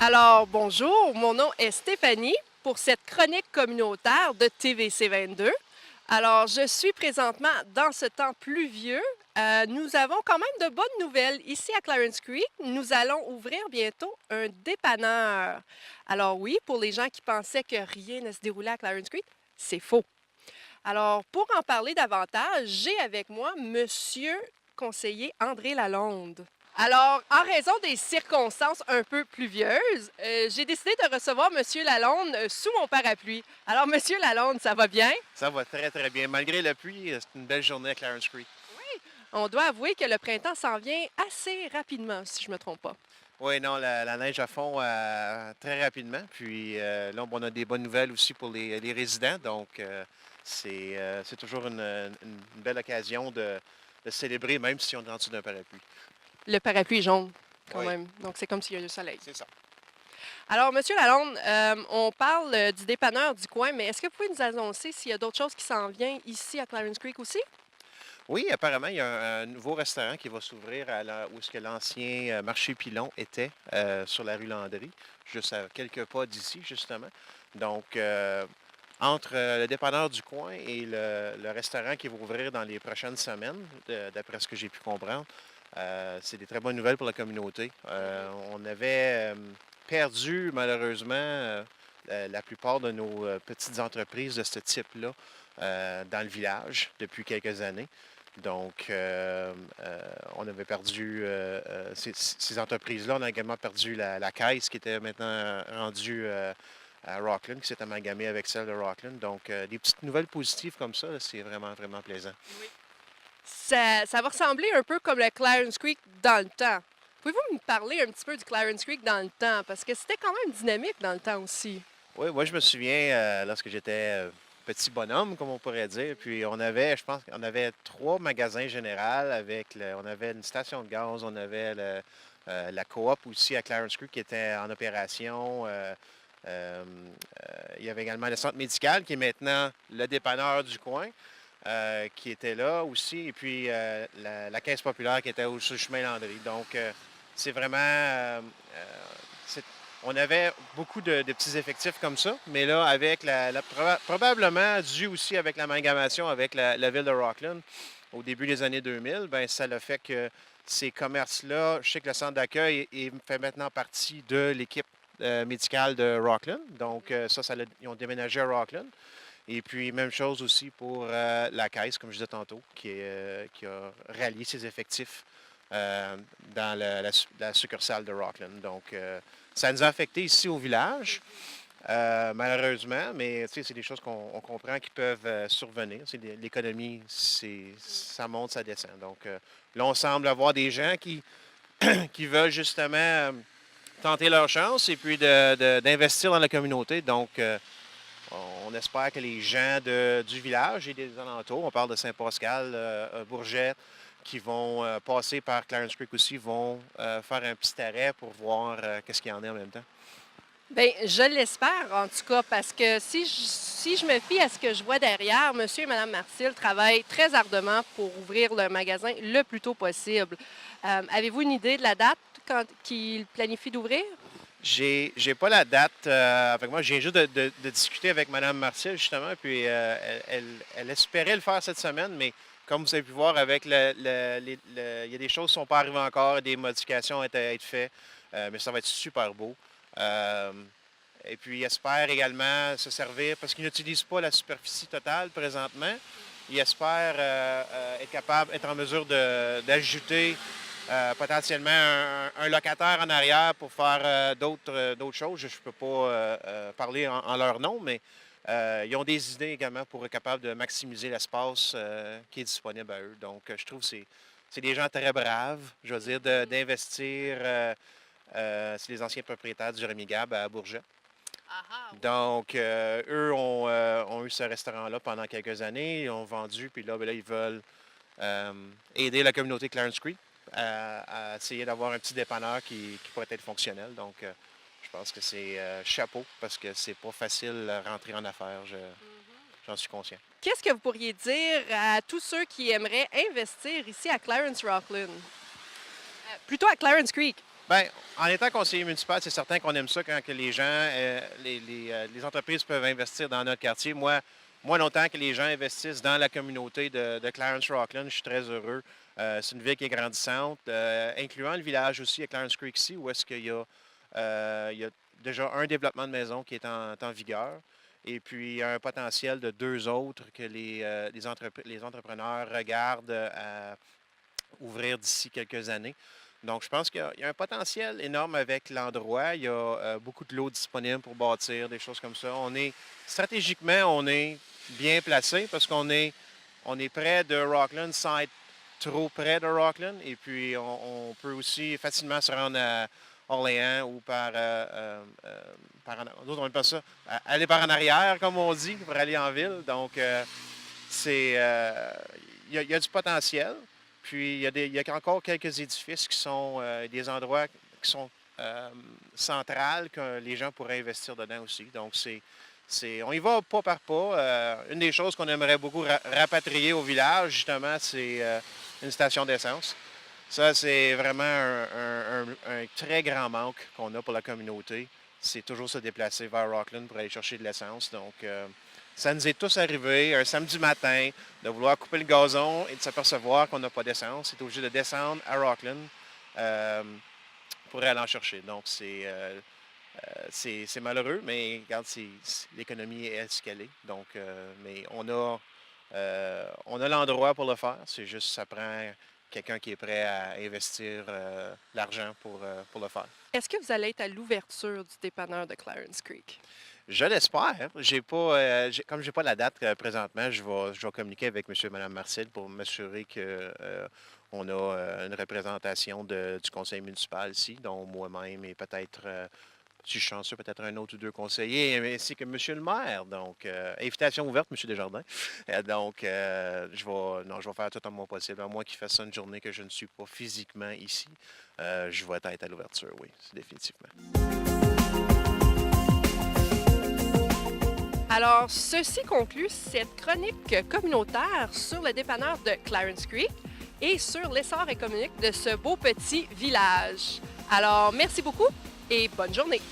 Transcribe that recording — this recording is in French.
Alors, bonjour, mon nom est Stéphanie pour cette chronique communautaire de TVC 22. Alors, je suis présentement dans ce temps pluvieux. Nous avons quand même de bonnes nouvelles. Ici à Clarence Creek, nous allons ouvrir bientôt un dépanneur. Alors oui, pour les gens qui pensaient que rien ne se déroulait à Clarence Creek, c'est faux. Alors, pour en parler davantage, j'ai avec moi Monsieur conseiller André Lalonde. Alors, en raison des circonstances un peu pluvieuses, j'ai décidé de recevoir Monsieur Lalonde sous mon parapluie. Alors, Monsieur Lalonde, ça va bien? Ça va très, très bien. Malgré la pluie, c'est une belle journée à Clarence Creek. On doit avouer que le printemps s'en vient assez rapidement, si je ne me trompe pas. Oui, non, la neige à fond très rapidement. Puis là, on a des bonnes nouvelles aussi pour les résidents. Donc, c'est toujours une belle occasion de célébrer, même si on est en dessous d'un parapluie. Le parapluie est jaune, quand Oui, même. Donc, c'est comme s'il y a du soleil. c'est ça. Alors, Monsieur Lalonde, on parle du dépanneur du coin, mais est-ce que vous pouvez nous annoncer s'il y a d'autres choses qui s'en viennent ici à Clarence Creek aussi? Oui, apparemment, il y a un nouveau restaurant qui va s'ouvrir où est-ce que l'ancien marché Pilon était, sur la rue Landry, juste à quelques pas d'ici, justement. Donc, entre le dépanneur du coin et le restaurant qui va ouvrir dans les prochaines semaines, d'après ce que j'ai pu comprendre, c'est des très bonnes nouvelles pour la communauté. On avait perdu, malheureusement, la plupart de nos petites entreprises de ce type-là dans le village depuis quelques années. Donc, on avait perdu ces entreprises-là. On a également perdu la caisse qui était maintenant rendue à Rockland, qui s'est amalgamée avec celle de Rockland. Donc, des petites nouvelles positives comme ça, là, c'est vraiment, vraiment plaisant. Ça va ressembler un peu comme le Clarence Creek dans le temps. Pouvez-vous me parler un petit peu du Clarence Creek dans le temps? Parce que c'était quand même dynamique dans le temps aussi. Oui, moi, je me souviens lorsque j'étais petit bonhomme, comme on pourrait dire. Puis, on avait, je pense, on avait 3 magasins généraux on avait une station de gaz, on avait la coop aussi à Clarence Creek qui était en opération. Euh, il y avait également le centre médical qui est maintenant le dépanneur du coin, qui était là aussi. Et puis la caisse populaire qui était sur le chemin Landry. Donc, c'est vraiment. C'est- on avait beaucoup de petits effectifs comme ça, mais là, avec probablement dû aussi avec l'amalgamation avec la ville de Rockland au début des années 2000, ben ça l'a fait que ces commerces-là, je sais que le centre d'accueil fait maintenant partie de l'équipe médicale de Rockland. Donc, ils ont déménagé à Rockland. Et puis, même chose aussi pour la caisse, comme je disais tantôt, qui a rallié ses effectifs dans la succursale de Rockland. Donc, ça nous a affecté ici au village, malheureusement, mais c'est des choses qu'on comprend qui peuvent survenir. L'économie, ça monte, ça descend. Donc, là, on semble avoir des gens qui veulent justement tenter leur chance et puis d'investir dans la communauté. Donc, on espère que les gens du village et des alentours, on parle de Saint-Pascal, Bourget, qui vont passer par Clarence Creek aussi, vont faire un petit arrêt pour voir qu'est-ce qu'il y en a en même temps. Bien, je l'espère en tout cas, parce que si je me fie à ce que je vois derrière, monsieur et madame Marcil travaillent très ardemment pour ouvrir le magasin le plus tôt possible. Avez-vous une idée de la date qu'ils planifient d'ouvrir? J'ai pas la date avec moi. Je viens juste de discuter avec Mme Martial, justement, puis elle espérait le faire cette semaine, mais comme vous avez pu voir, avec il y a des choses qui ne sont pas arrivées encore, des modifications à être faites, mais ça va être super beau. Euh, et puis, il espère également se servir, parce qu'il n'utilise pas la superficie totale présentement. Il espère être en mesure d'ajouter potentiellement un locataire en arrière pour faire d'autres choses. Je ne peux pas parler en leur nom, mais ils ont des idées également pour être capables de maximiser l'espace qui est disponible à eux. Donc, je trouve que c'est des gens très braves, je veux dire, d'investir. C'est les anciens propriétaires du Rémi Gab à Bourget. Ah, oui. Donc, eux ont eu ce restaurant-là pendant quelques années, ils ont vendu, puis là, ben là ils veulent aider la communauté Clarence Creek à essayer d'avoir un petit dépanneur qui pourrait être fonctionnel. Donc, je pense que c'est chapeau parce que c'est pas facile de rentrer en affaires, j'en suis conscient. Qu'est-ce que vous pourriez dire à tous ceux qui aimeraient investir ici à Clarence Rockland? Plutôt à Clarence Creek. Bien, en étant conseiller municipal, c'est certain qu'on aime ça quand que les gens, les entreprises peuvent investir dans notre quartier. Moi, longtemps que les gens investissent dans la communauté de Clarence-Rockland, je suis très heureux. C'est une ville qui est grandissante, incluant le village aussi à Clarence Creek ici, où est-ce il y a déjà un développement de maison qui est en vigueur. Et puis, il y a un potentiel de deux autres que les entrepreneurs regardent à ouvrir d'ici quelques années. Donc, je pense qu'il y a un potentiel énorme avec l'endroit. Il y a beaucoup de lots disponibles pour bâtir, des choses comme ça. Stratégiquement, on est bien placé parce on est près de Rockland sans être trop près de Rockland. Et puis, on peut aussi facilement se rendre à Orléans ou d'autres, on appelle ça, aller par en arrière, comme on dit, pour aller en ville. Donc, il y a du potentiel. Puis, il y a encore quelques édifices qui sont des endroits qui sont centrales que les gens pourraient investir dedans aussi. Donc, on y va pas par pas. Une des choses qu'on aimerait beaucoup rapatrier au village, justement, c'est une station d'essence. Ça, c'est vraiment un très grand manque qu'on a pour la communauté. C'est toujours se déplacer vers Rockland pour aller chercher de l'essence. Donc, ça nous est tous arrivé un samedi matin de vouloir couper le gazon et de s'apercevoir qu'on n'a pas d'essence. C'est obligé de descendre à Rockland pour aller en chercher. Donc, c'est malheureux, mais regarde, l'économie est ce qu'elle est. Donc, mais on a l'endroit pour le faire. C'est juste ça prend quelqu'un qui est prêt à investir l'argent pour le faire. Est-ce que vous allez être à l'ouverture du dépanneur de Clarence Creek? Je l'espère. Comme je n'ai pas la date présentement, je vais communiquer avec M. et Mme Marcel pour m'assurer qu'on a une représentation du conseil municipal ici, dont moi-même et peut-être, si je suis chanceux, peut-être un autre ou deux conseillers, ainsi que M. le maire. Donc, invitation ouverte, M. Desjardins. Donc, je vais faire tout en mon possible. À moins qu'il fasse ça une journée que je ne suis pas physiquement ici, je vais être à l'ouverture, oui, c'est définitivement. Alors, ceci conclut cette chronique communautaire sur le dépanneur de Clarence Creek et sur l'essor économique de ce beau petit village. Alors, merci beaucoup et bonne journée.